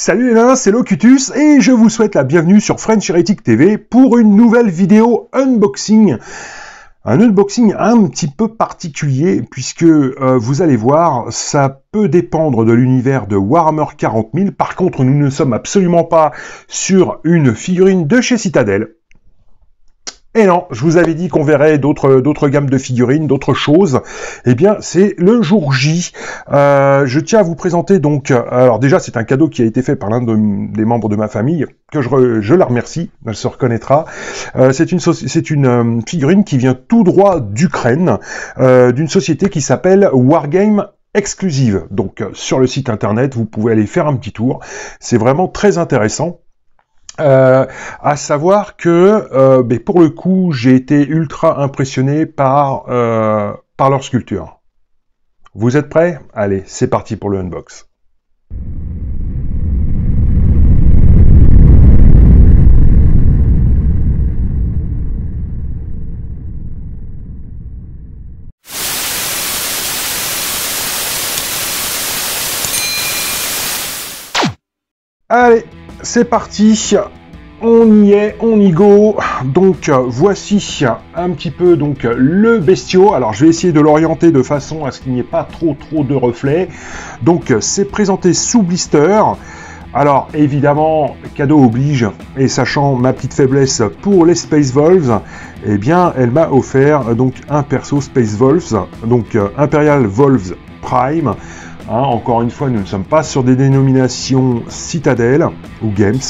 Salut les nains, c'est Locutus et je vous souhaite la bienvenue sur French Heretic TV pour une nouvelle vidéo unboxing. Un unboxing un petit peu particulier puisque vous allez voir, ça peut dépendre de l'univers de Warhammer 40 000. Par contre, nous ne sommes absolument pas sur une figurine de chez Citadel. Et non, je vous avais dit qu'on verrait d'autres gammes de figurines, d'autres choses. Eh bien, c'est le jour J. Je tiens à vous présenter donc... alors déjà, c'est un cadeau qui a été fait par l'un des membres de ma famille, que je la remercie, elle se reconnaîtra. C'est une figurine qui vient tout droit d'Ukraine, d'une société qui s'appelle Wargame Exclusive. Donc, sur le site internet, vous pouvez aller faire un petit tour. C'est vraiment très intéressant. À savoir que, pour le coup, j'ai été ultra impressionné par leur sculpture. Vous êtes prêts? Allez, c'est parti pour le unbox. Allez, c'est parti, on y est, on y go. Donc voici un petit peu donc le bestiau. Alors je vais essayer de l'orienter de façon à ce qu'il n'y ait pas trop de reflets. Donc c'est présenté sous blister. Alors évidemment, cadeau oblige, et sachant ma petite faiblesse pour les Space Wolves, eh bien elle m'a offert donc un perso Space Wolves, donc Imperial Wolves Prime. Encore une fois, nous ne sommes pas sur des dénominations Citadel ou Games.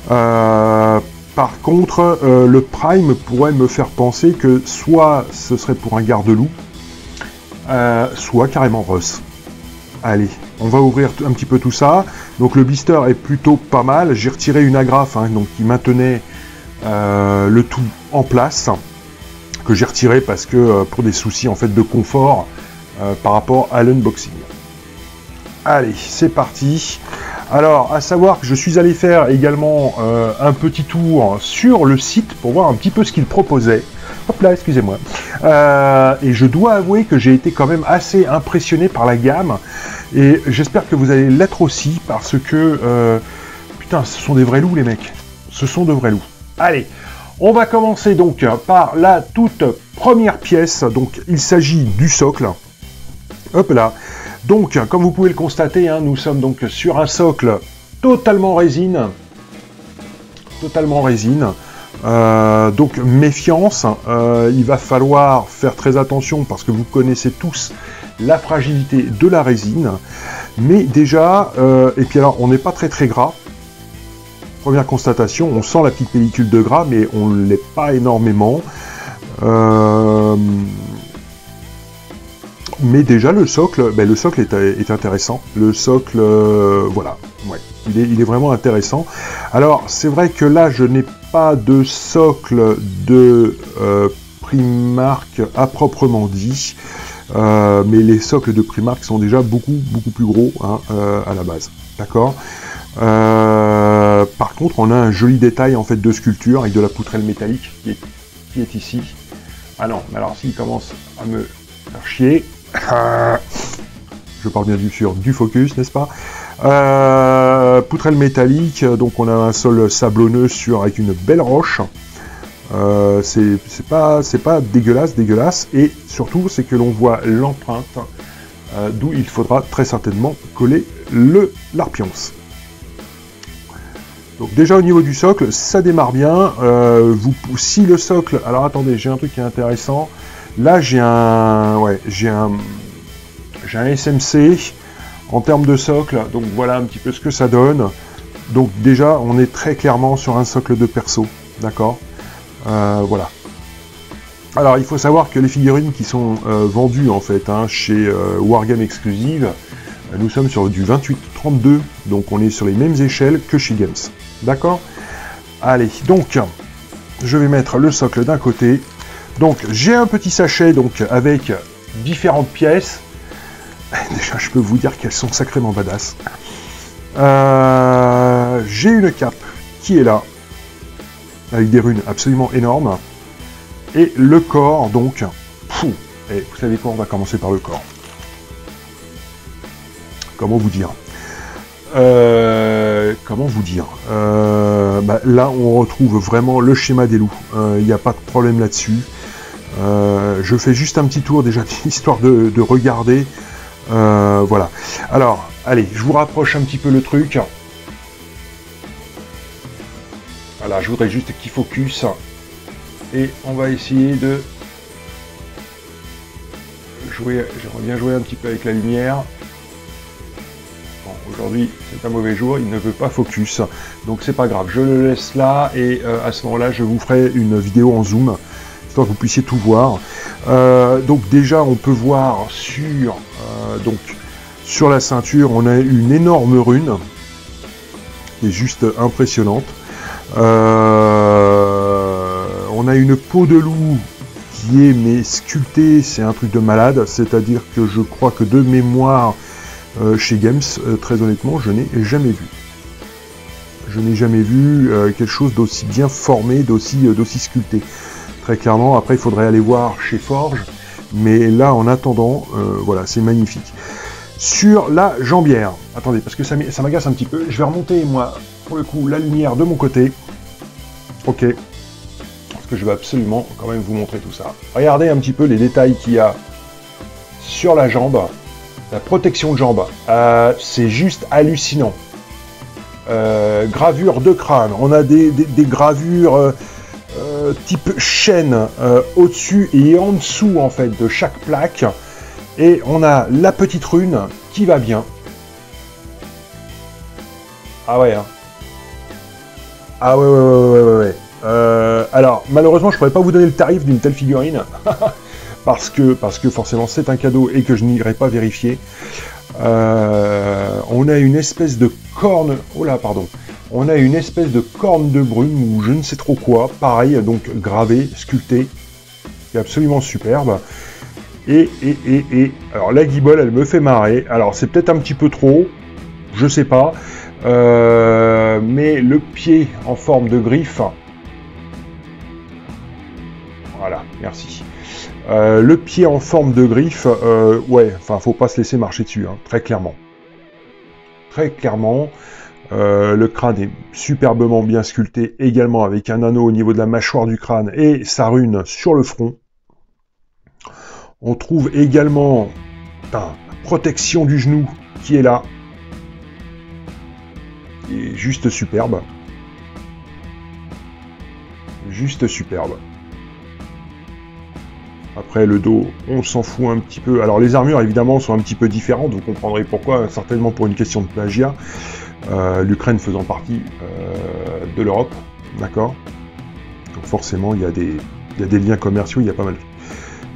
Par contre, le Prime pourrait me faire penser que soit ce serait pour un garde-loup, soit carrément Russ. Allez, on va ouvrir un petit peu tout ça. Donc le blister est plutôt pas mal. J'ai retiré une agrafe donc qui maintenait le tout en place, que j'ai retiré parce que pour des soucis en fait de confort par rapport à l'unboxing. Allez, c'est parti. Alors, à savoir que je suis allé faire également un petit tour sur le site pour voir un petit peu ce qu'il proposait. Hop là, excusez-moi. Et je dois avouer que j'ai été quand même assez impressionné par la gamme. Et j'espère que vous allez l'être aussi parce que... putain, ce sont des vrais loups les mecs. Ce sont de vrais loups. Allez, on va commencer donc par la toute première pièce. Donc, il s'agit du socle. Hop là. Donc, comme vous pouvez le constater, nous sommes donc sur un socle totalement résine. Totalement résine. Donc, méfiance. Il va falloir faire très attention parce que vous connaissez tous la fragilité de la résine. Mais déjà, et puis alors, on n'est pas très gras. Première constatation, on sent la petite pellicule de gras, mais on ne l'est pas énormément. Mais déjà le socle est intéressant. Le socle, voilà, ouais, il est vraiment intéressant. Alors c'est vrai que là je n'ai pas de socle de Primark à proprement dit, mais les socles de Primark sont déjà beaucoup plus gros à la base, d'accord. Par contre on a un joli détail en fait de sculpture avec de la poutrelle métallique qui est ici. Ah non, mais alors s'il commence à me faire chier. Je parle bien sûr du focus, n'est-ce pas? Poutrelle métallique, donc on a un sol sablonneux avec une belle roche. C'est pas dégueulasse, et surtout c'est que l'on voit l'empreinte, d'où il faudra très certainement coller l'arpions. Donc déjà au niveau du socle, ça démarre bien. Si le socle, alors attendez, j'ai un truc qui est intéressant. Là, j'ai un SMC en termes de socle, donc voilà un petit peu ce que ça donne. Donc déjà, on est très clairement sur un socle de perso, d'accord. Voilà. Alors, il faut savoir que les figurines qui sont vendues en fait chez Wargame Exclusive, nous sommes sur du 28-32, donc on est sur les mêmes échelles que chez Games, d'accord. Allez, donc je vais mettre le socle d'un côté. Donc j'ai un petit sachet donc avec différentes pièces. Déjà je peux vous dire qu'elles sont sacrément badass. J'ai une cape qui est là, avec des runes absolument énormes. Et le corps donc. Et vous savez quoi, on va commencer par le corps. Comment vous dire comment vous dire, là on retrouve vraiment le schéma des loups, il n'y a pas de problème là-dessus. Je fais juste un petit tour déjà, histoire de regarder, voilà. Alors, allez, je vous rapproche un petit peu le truc. Voilà, je voudrais juste qu'il focus, et on va essayer de jouer, j'aimerais bien jouer un petit peu avec la lumière. Aujourd'hui, c'est un mauvais jour, il ne veut pas focus, donc c'est pas grave, je le laisse là, et à ce moment-là, je vous ferai une vidéo en zoom, histoire que vous puissiez tout voir. Donc déjà, on peut voir sur la ceinture, on a une énorme rune, qui est juste impressionnante. On a une peau de loup, qui est sculptée, c'est un truc de malade, c'est-à-dire que je crois que de mémoire, chez Games, très honnêtement, je n'ai jamais vu. Je n'ai jamais vu quelque chose d'aussi bien formé, d'aussi sculpté. Très clairement, après il faudrait aller voir chez Forge, mais là en attendant, voilà, c'est magnifique. Sur la jambière, attendez, parce que ça m'agace un petit peu, je vais remonter moi, pour le coup, la lumière de mon côté. Ok, parce que je vais absolument quand même vous montrer tout ça. Regardez un petit peu les détails qu'il y a sur la jambe. La protection de jambe, c'est juste hallucinant. Gravure de crâne, on a des gravures type chaîne au-dessus et en dessous en fait de chaque plaque. Et on a la petite rune qui va bien. Ah ouais, hein. Ah ouais. Alors, malheureusement, je pourrais pas vous donner le tarif d'une telle figurine. Parce que forcément c'est un cadeau et que je n'irai pas vérifier. On a une espèce de corne, on a une espèce de corne de brume ou je ne sais trop quoi, pareil, donc gravé, sculpté, qui est absolument superbe. Et alors la guibole, elle me fait marrer. Alors c'est peut-être un petit peu trop, je sais pas, mais le pied en forme de griffe, voilà, merci. Le pied en forme de griffe, ouais, enfin, faut pas se laisser marcher dessus, hein, très clairement. Très clairement, le crâne est superbement bien sculpté, également avec un anneau au niveau de la mâchoire du crâne et sa rune sur le front. On trouve également la protection du genou qui est là, qui est juste superbe. Juste superbe. Après le dos, on s'en fout un petit peu. Alors les armures évidemment sont un petit peu différentes, vous comprendrez pourquoi, certainement pour une question de plagiat. L'Ukraine faisant partie de l'Europe, d'accord. Donc forcément il y a des liens commerciaux, il y a pas mal.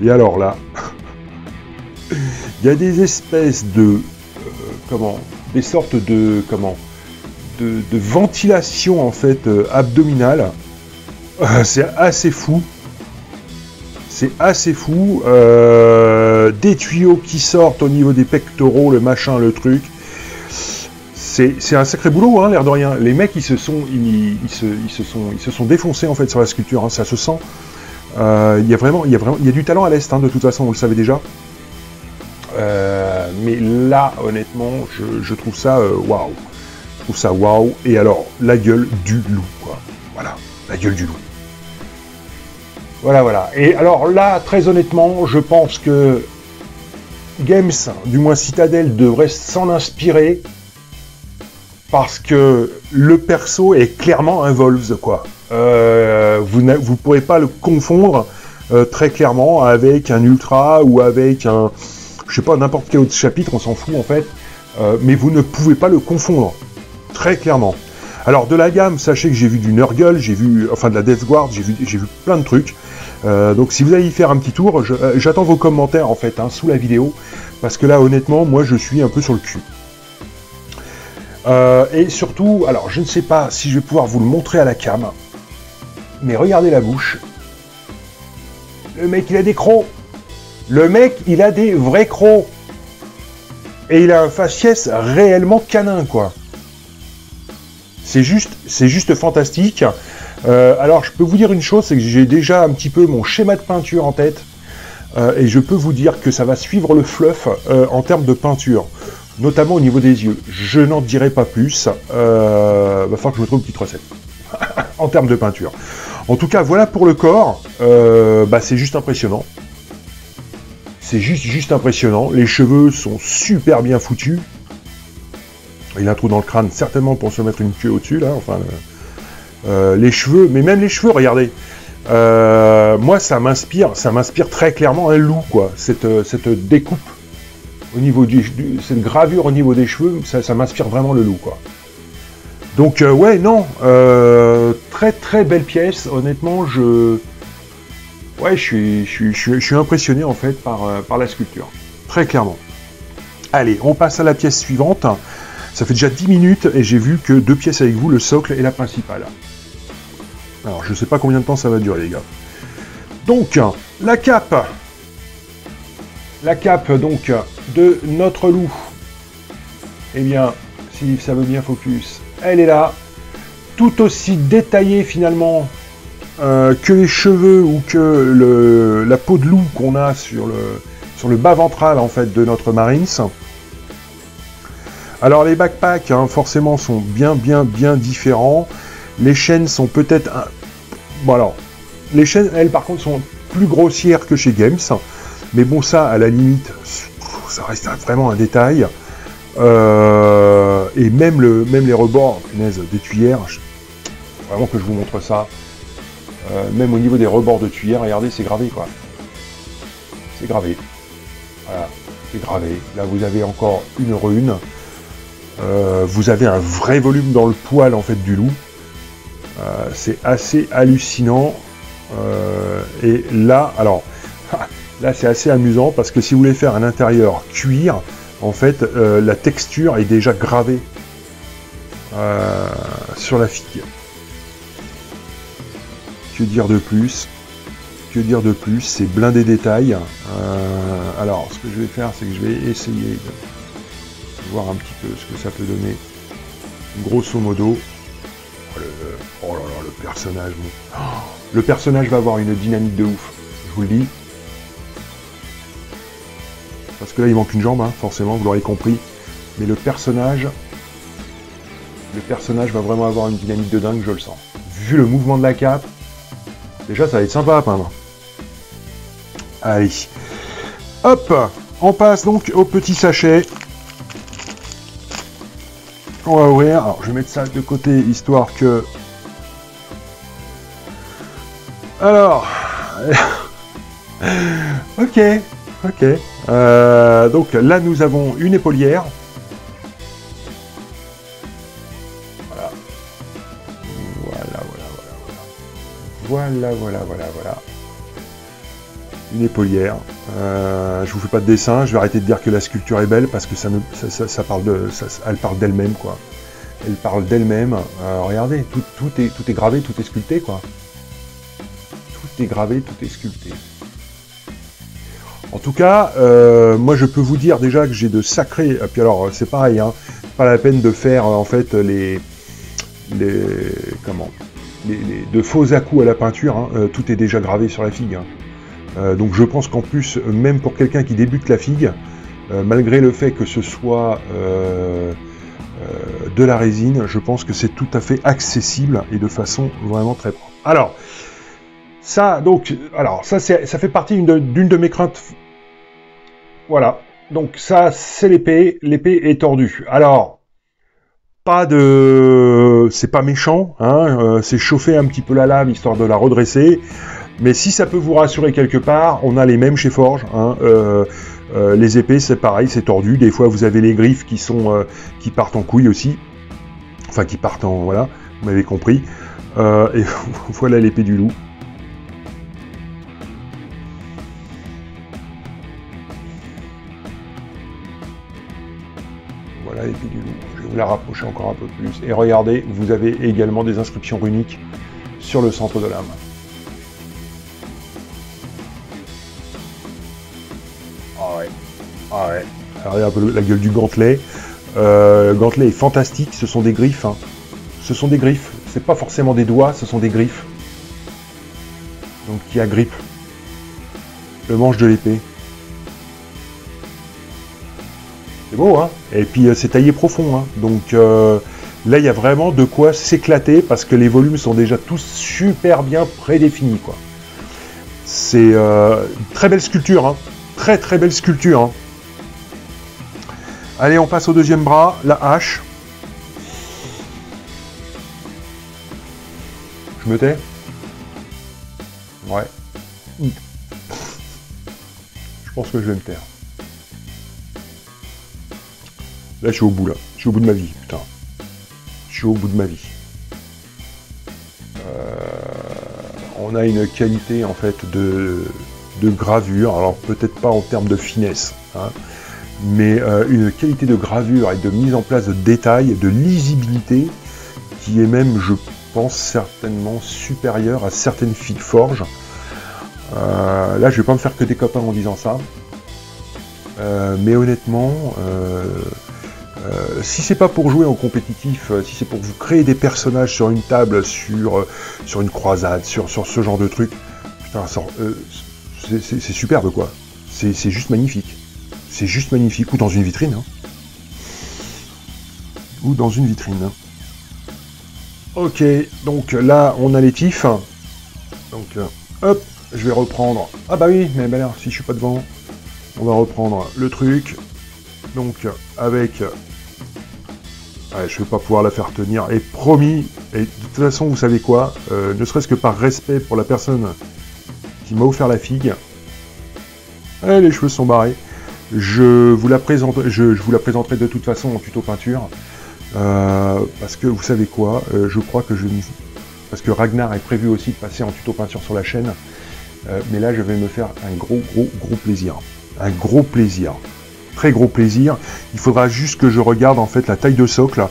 Et alors là, il y a des espèces de des sortes de de ventilation en fait abdominale. C'est assez fou. C'est assez fou. Des tuyaux qui sortent au niveau des pectoraux, le machin, le truc. C'est un sacré boulot, hein, l'air de rien. Les mecs, ils se sont défoncés en fait sur la sculpture, hein, ça se sent. Il y a du talent à l'Est, hein, de toute façon, vous le savez déjà. Mais là, honnêtement, je trouve ça waouh. Je trouve ça waouh. Et alors, la gueule du loup, quoi. Voilà, la gueule du loup. Voilà. Et alors là, très honnêtement, je pense que Games, du moins Citadel, devrait s'en inspirer parce que le perso est clairement un Wolves, quoi. Vous pourrez pas le confondre très clairement avec un Ultra ou avec un, je sais pas, n'importe quel autre chapitre, on s'en fout en fait, mais vous ne pouvez pas le confondre, très clairement. Alors de la gamme, sachez que j'ai vu du Nurgle, j'ai vu, enfin de la Death Guard, j'ai vu plein de trucs. Donc si vous allez y faire un petit tour, j'attends vos commentaires en fait, hein, sous la vidéo, parce que là honnêtement, moi je suis un peu sur le cul. Et surtout, alors je ne sais pas si je vais pouvoir vous le montrer à la cam, mais regardez la bouche. Le mec il a des crocs. Le mec il a des vrais crocs. Et il a un faciès réellement canin, quoi. C'est juste fantastique. Alors je peux vous dire une chose, c'est que j'ai déjà un petit peu mon schéma de peinture en tête. Et je peux vous dire que ça va suivre le fluff en termes de peinture. notamment au niveau des yeux. Je n'en dirai pas plus, va falloir que je me trouve une petite recette, en termes de peinture. En tout cas, voilà pour le corps, c'est juste impressionnant. C'est juste impressionnant, les cheveux sont super bien foutus. Il a un trou dans le crâne, certainement pour se mettre une queue au-dessus, là, enfin... les cheveux, mais même les cheveux, regardez. Moi, ça m'inspire très clairement un loup, quoi. Cette découpe au niveau cette gravure au niveau des cheveux, ça m'inspire vraiment le loup, quoi. Donc, ouais, non, très très belle pièce. Honnêtement, je suis impressionné en fait par la sculpture, très clairement. Allez, on passe à la pièce suivante. Ça fait déjà 10 minutes et j'ai vu que 2 pièces avec vous, le socle et la principale. Alors, je sais pas combien de temps ça va durer, les gars. Donc, la cape. La cape, donc, de notre loup. Eh bien, si ça veut bien focus, elle est là. Tout aussi détaillée, finalement, que les cheveux ou que la peau de loup qu'on a sur le bas ventral, en fait, de notre Marines. Alors, les backpacks, hein, forcément, sont bien différents. Les chaînes sont peut-être... Bon alors, les chaînes, elles, par contre, sont plus grossières que chez Games. Mais bon, ça, à la limite, ça reste vraiment un détail. Et même les rebords, punaise, des tuyères, vraiment que je vous montre ça. Même au niveau des rebords de tuyères, regardez, c'est gravé, quoi. C'est gravé. Voilà, c'est gravé. Là, vous avez encore une rune. Vous avez un vrai volume dans le poil, en fait, du loup. C'est assez hallucinant. Et là, alors, là, c'est assez amusant, parce que si vous voulez faire un intérieur cuir, en fait, la texture est déjà gravée sur la figue. Que dire de plus? Que dire de plus? C'est blindé détails. Alors, ce que je vais faire, c'est que je vais essayer de voir un petit peu ce que ça peut donner. Grosso modo. Oh là là, le personnage. Bon. Oh, le personnage va avoir une dynamique de ouf. Je vous le dis. Parce que là, il manque une jambe, hein, forcément, vous l'aurez compris. Mais le personnage va vraiment avoir une dynamique de dingue, je le sens. Vu le mouvement de la cape, déjà, ça va être sympa à peindre. Allez. Hop, on passe donc au petit sachet. On va ouvrir. Alors, je vais mettre ça de côté, histoire que... Alors... ok. Donc là, nous avons une épaulière. Voilà. Une épaulière. Je vous fais pas de dessin. Je vais arrêter de dire que la sculpture est belle parce que elle parle d'elle-même, quoi. Elle parle d'elle-même. Regardez, tout est gravé, tout est sculpté, quoi. Tout est gravé, tout est sculpté. En tout cas, moi je peux vous dire déjà que j'ai de sacrés... Et puis alors, c'est pareil, hein, pas la peine de faire en fait de faux à-coups à la peinture, hein, tout est déjà gravé sur la figue. Hein. Donc je pense qu'en plus, même pour quelqu'un qui débute la figue, malgré le fait que ce soit de la résine, je pense que c'est tout à fait accessible et de façon vraiment très propre. Alors, ça fait partie d'une de mes craintes. Voilà, donc ça c'est l'épée est tordue. Alors, c'est pas méchant, hein, c'est chauffer un petit peu la lame histoire de la redresser, mais si ça peut vous rassurer quelque part, on a les mêmes chez Forge, hein, les épées c'est pareil, c'est tordu, des fois vous avez les griffes qui partent en couille aussi, enfin qui partent en, voilà, vous m'avez compris, et voilà l'épée du loup. Voilà l'épée du loup. Je vais vous la rapprocher encore un peu plus. Et regardez, vous avez également des inscriptions runiques sur le centre de l'âme. Ah ouais. Regardez un peu la gueule du gantelet. Le gantelet est fantastique. Ce sont des griffes. Hein. Ce sont des griffes. C'est pas forcément des doigts, ce sont des griffes. Donc qui agrippent le manche de l'épée. C'est beau, hein. Et puis c'est taillé profond, hein. Donc là, il y a vraiment de quoi s'éclater parce que les volumes sont déjà tous super bien prédéfinis, quoi. C'est une très belle sculpture, hein. Très très belle sculpture, hein. Allez, on passe au deuxième bras, la hache. Je me tais? Ouais. Je pense que je vais me taire. Là, je suis au bout, là. Je suis au bout de ma vie, putain. Je suis au bout de ma vie. On a une qualité, en fait, de gravure. Alors, peut-être pas en termes de finesse, hein, mais une qualité de gravure et de mise en place de détails, de lisibilité, qui est même, je pense, certainement supérieure à certaines filles de forge. Là, je vais pas me faire que des copains en disant ça. Mais honnêtement, si c'est pas pour jouer en compétitif, si c'est pour vous créer des personnages sur une table, sur une croisade, sur ce genre de truc, putain, c'est superbe, quoi. C'est juste magnifique. C'est juste magnifique. Ou dans une vitrine. Hein. Ou dans une vitrine. Ok, donc là, on a les tifs. Donc, hop, je vais reprendre... Ah bah oui, mais ben là, si je suis pas devant, on va reprendre le truc. Donc, avec... Ouais, je vais pas pouvoir la faire tenir. Et promis, et de toute façon, vous savez quoi, ne serait-ce que par respect pour la personne qui m'a offert la figue, les cheveux sont barrés. Je vous la présenterai de toute façon en tuto peinture. Parce que vous savez quoi, je crois que parce que Ragnar est prévu aussi de passer en tuto peinture sur la chaîne, mais là je vais me faire un gros plaisir. Un gros plaisir. Très gros plaisir. Il faudra juste que je regarde en fait la taille de socle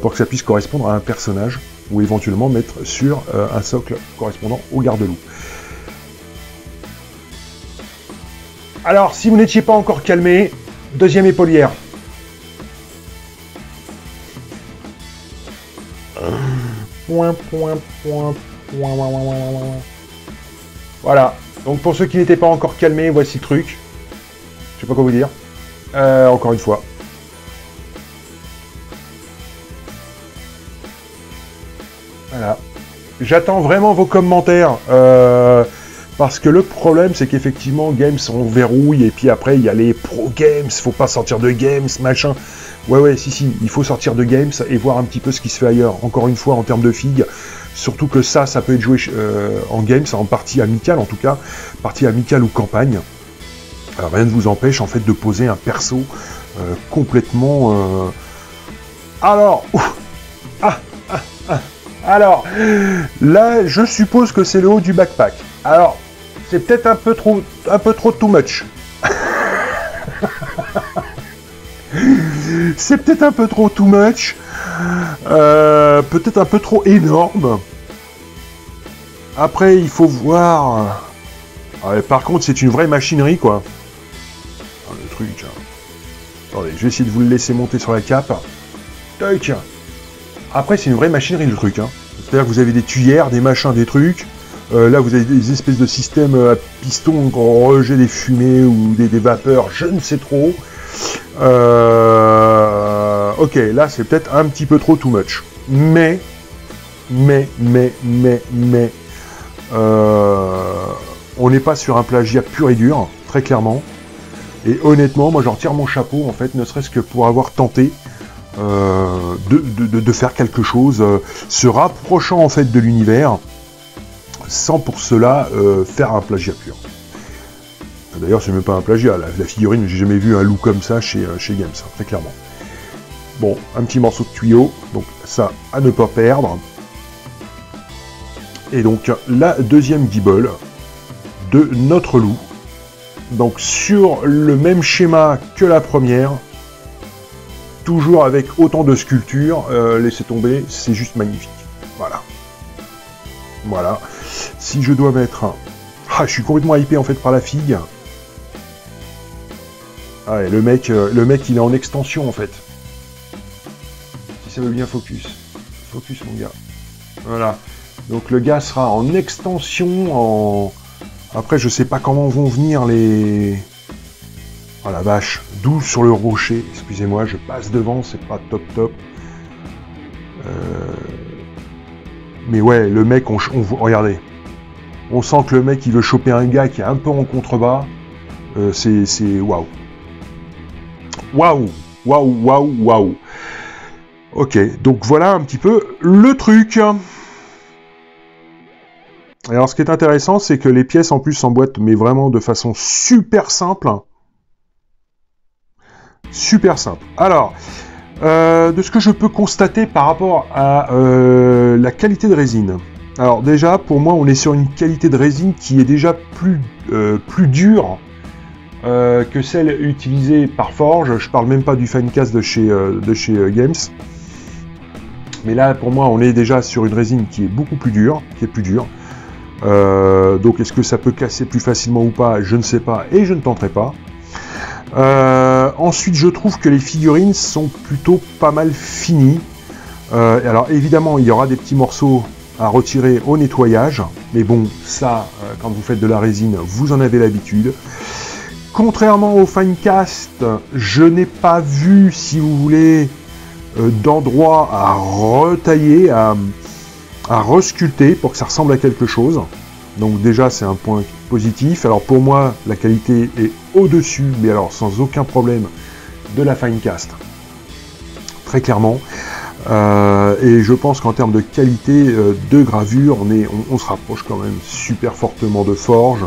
pour que ça puisse correspondre à un personnage, ou éventuellement mettre sur un socle correspondant au garde-loup. Alors, si vous n'étiez pas encore calmé, deuxième épaulière. Voilà. Donc pour ceux qui n'étaient pas encore calmés, voici le truc. Je sais pas quoi vous dire. Encore une fois. Voilà. J'attends vraiment vos commentaires. Parce que le problème, c'est qu'effectivement, Games, on verrouille, et puis après, il y a les pro Games, faut pas sortir de Games, machin. Ouais, si, il faut sortir de Games et voir un petit peu ce qui se fait ailleurs. Encore une fois, en termes de figues, surtout que ça peut être joué en Games, en partie amicale en tout cas, partie amicale ou campagne. Alors, rien ne vous empêche, en fait, de poser un perso complètement... Alors... Alors, là, je suppose que c'est le haut du backpack. Alors, c'est peut-être un peu trop too much. C'est peut-être un peu trop too much. Peut-être un peu trop énorme. Après, il faut voir... Ouais, par contre, c'est une vraie machinerie, quoi. Oh, le truc. Attendez, je vais essayer de vous le laisser monter sur la cape. Toc. Après, c'est une vraie machinerie, le truc. Hein. C'est-à-dire que vous avez des tuyères, des machins, des trucs. Là, vous avez des espèces de systèmes à piston qui rejettent des fumées ou des vapeurs, je ne sais trop. Ok, là, c'est peut-être un petit peu trop too much. Mais, on n'est pas sur un plagiat pur et dur, très clairement. Et honnêtement, moi, j'en tire mon chapeau, en fait, ne serait-ce que pour avoir tenté de faire quelque chose se rapprochant, en fait, de l'univers, sans pour cela faire un plagiat pur. D'ailleurs, c'est même pas un plagiat, la figurine, j'ai jamais vu un loup comme ça chez Games, très clairement. Bon, un petit morceau de tuyau, donc ça, à ne pas perdre. Et donc, la deuxième guibole de notre loup. Donc, sur le même schéma que la première, toujours avec autant de sculptures, laissez tomber, c'est juste magnifique. Voilà. Voilà. Si je dois mettre un... Ah, je suis complètement hypé en fait par la figue. Ah ouais, le mec, il est en extension en fait. Si ça veut bien focus. Focus mon gars. Voilà. Donc le gars sera en extension, en... Après, je sais pas comment vont venir les... Oh la vache. 12 sur le rocher. Excusez-moi, je passe devant, c'est pas top top. Mais ouais, le mec, regardez. On sent que le mec, il veut choper un gars qui est un peu en contrebas. C'est waouh. Waouh, waouh, waouh, waouh. Ok, donc voilà un petit peu le truc. Alors, ce qui est intéressant, c'est que les pièces, en plus, s'emboîtent, mais vraiment de façon super simple. Super simple. Alors, de ce que je peux constater par rapport à la qualité de résine. Alors déjà, pour moi, on est sur une qualité de résine qui est déjà plus dure que celle utilisée par Forge. Je parle même pas du Finecast de chez Games. Mais là, pour moi, on est déjà sur une résine qui est beaucoup plus dure, donc, est-ce que ça peut casser plus facilement ou pas? Je ne sais pas et je ne tenterai pas. Ensuite, je trouve que les figurines sont plutôt pas mal finies. Alors, évidemment, il y aura des petits morceaux à retirer au nettoyage. Mais bon, ça, quand vous faites de la résine, vous en avez l'habitude. Contrairement au Finecast, je n'ai pas vu, si vous voulez, d'endroit à retailler, à resculpter pour que ça ressemble à quelque chose. Donc déjà, c'est un point positif. Alors pour moi, la qualité est au-dessus, mais alors sans aucun problème, de la Finecast. Très clairement. Et je pense qu'en termes de qualité de gravure, on se rapproche quand même super fortement de Forge,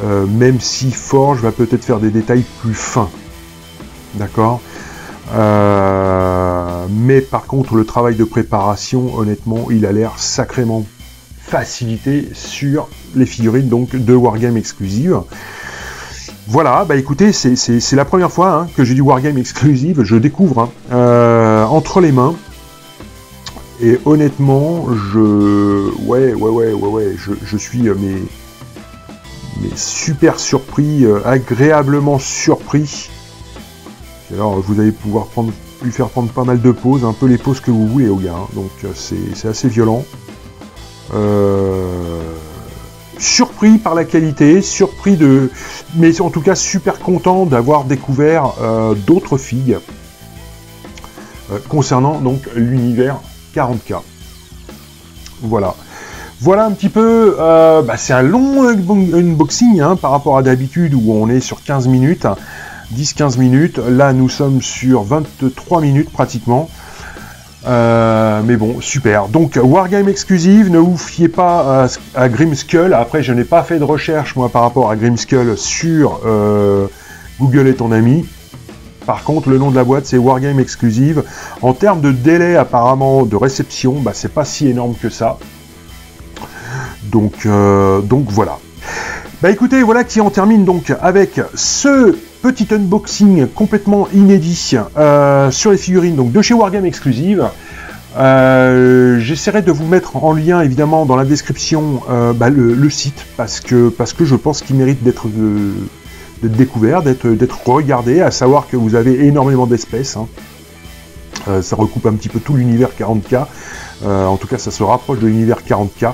même si Forge va peut-être faire des détails plus fins. D'accord ? Mais par contre, le travail de préparation, honnêtement, il a l'air sacrément facilité sur les figurines donc de Wargame Exclusive. Voilà, bah écoutez, c'est la première fois que j'ai du Wargame Exclusive, je découvre entre les mains. Et honnêtement, je suis mais super surpris, agréablement surpris. Alors vous allez pouvoir lui faire prendre pas mal de pauses, un peu les pauses que vous voulez au gars, donc c'est assez violent. Surpris par la qualité, mais en tout cas super content d'avoir découvert d'autres filles concernant donc l'univers 40K. Voilà. Voilà un petit peu, c'est un long unboxing par rapport à d'habitude où on est sur 15 minutes. 10-15 minutes, là nous sommes sur 23 minutes pratiquement, mais bon, super. Donc Wargame Exclusive, ne vous fiez pas à Grimskull. Après, je n'ai pas fait de recherche moi par rapport à Grimskull sur Google est ton ami. Par contre, le nom de la boîte c'est Wargame Exclusive. En termes de délai apparemment de réception, c'est pas si énorme que ça. Donc voilà. Écoutez, voilà qui en termine donc avec ce petit unboxing complètement inédit sur les figurines donc de chez Wargame Exclusive. J'essaierai de vous mettre en lien évidemment dans la description le site parce que je pense qu'il mérite d'être découvert, d'être regardé, à savoir que vous avez énormément d'espèces. Ça recoupe un petit peu tout l'univers 40K. En tout cas, ça se rapproche de l'univers 40K.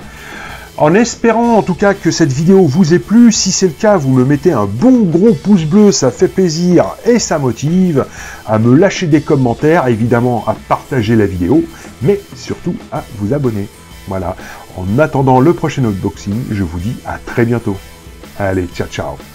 En espérant en tout cas que cette vidéo vous ait plu, si c'est le cas, vous me mettez un bon gros pouce bleu, ça fait plaisir et ça motive, à me lâcher des commentaires, évidemment à partager la vidéo, mais surtout à vous abonner. Voilà, en attendant le prochain unboxing, je vous dis à très bientôt. Allez, ciao ciao.